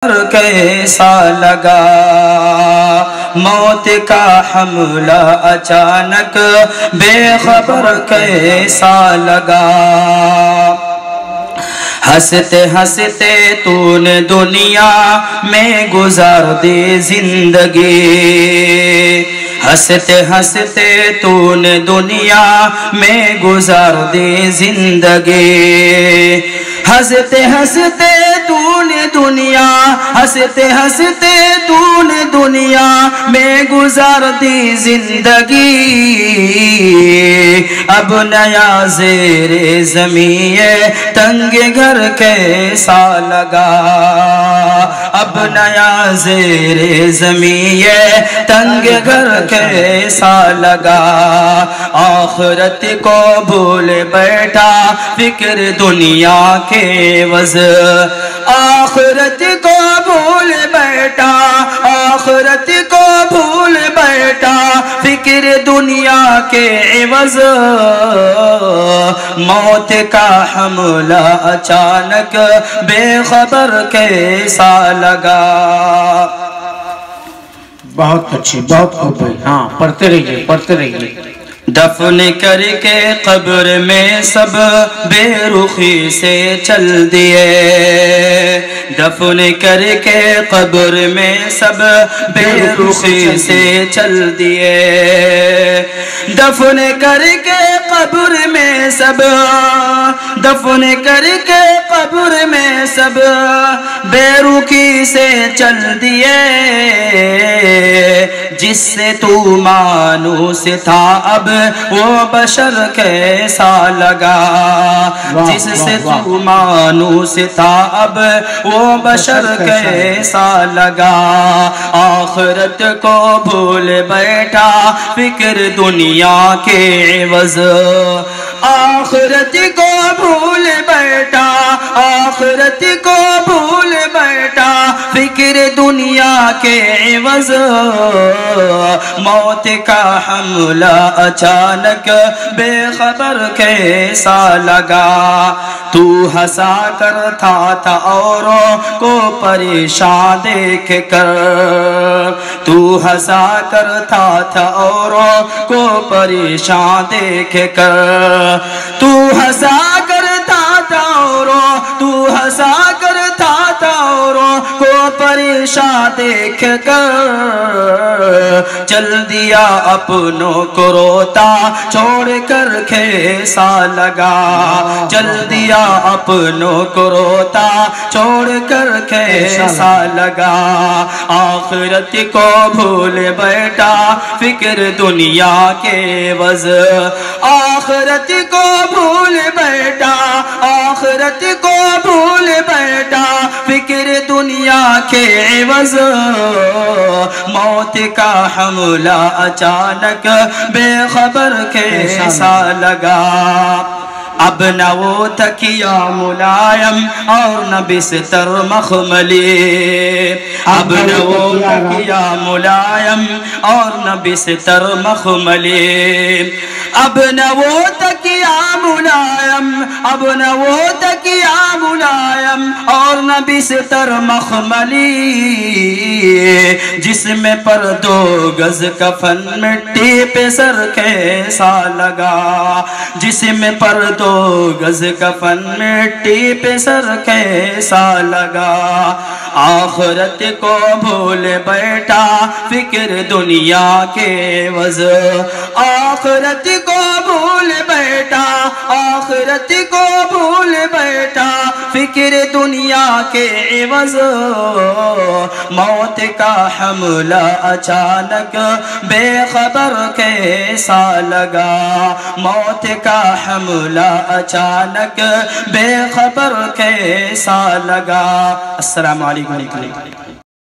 کیسا لگا موت کا حملہ اچانک بے خبر کیسا لگا ہنستے ہنستے تو نے دنیا میں گزار دی زندگی ہنستے ہنستے تو نے دنیا میں گزار دی زندگی ہنستے ہنستے تو نے دنیا ہنستے ہنستے تو نے دنیا میں گزار دی زندگی اب نیا زیر زمین تنگ گھر کیسا لگا اب نیا زیر زمین تنگ گھر کیسا لگا آخرت کو بھول بیٹھا فکر دنیا کے عوض آخرت کو بھول بیٹھا آخرت کو بھول بیٹھا فکر دنیا کے عوض موت کا حملہ اچانک بے خبر کیسا لگا بہت اچھی بہت خوب ہے ہاں پڑھتے رہیے دفن کر کے قبر میں سب بے رخی سے چل دیے دفن کر کے قبر میں سب بے رخی سے چل دیے دفن کر کے قبر میں سب دفن کر کے قبر میں سب بے رخی سے چل دیے جس سے تو مانوس تھا اب وہ بشر کیسا لگا جس سے تو مانوس تھا اب وہ بشر کیسا لگا آخرت کو بھول بیٹھا فکر دنیا کے عوض آخرت کو بھول بیٹھا آخرت کو بھول بیٹھا فکر دنیا کے عوض موت کا حملہ اچانک بے خبر کیسا لگا تو ہنسا کرتا تھا اوروں کو پریشان دیکھ کر تو ہنسا کرتا تھا اوروں کو پریشان دیکھ کر تو ہنسا کرتا تھا اوروں تو ہنسا کرتا تھا اوروں کو پریشان دیکھ کر چل دیا اپنوں کو روتا چھوڑ کر کیسا لگا چل دیا اپنوں کو روتا چھوڑ کر کیسا لگا آخرت کو بھول بیٹھا فکر دنیا کے عوض آخرت کو بھول بیٹھا آخرت کو بھول بیٹھا فکر دنیا کے عوض موت کا حملہ اچانک بے خبر کیسا لگا اب نہ وہ تکیہ ملائم اور نہ بستر مخملی اب نہ وہ تکیہ ملائم اور نہ بستر مخملی اب نہ وہ تکیہ ملائم اب نہ وہ تکیہ ملائم اور نہ بستر مخملی جسم پر 2 گز کفن مٹی پہ سر کیسا لگا جسم پر 2 گز کفن مٹی پہ سر کیسا لگا آخرت کو بھول بیٹھا فکر دنیا کے عوض آخرت کو بھول بیٹھا آخرت کو بھول بیٹھا فکر دنیا کے عوض موت کا حملہ اچانک بے خبر کیسا لگا موت کا حملہ اچانک بے خبر کیسا لگا السلام علیکم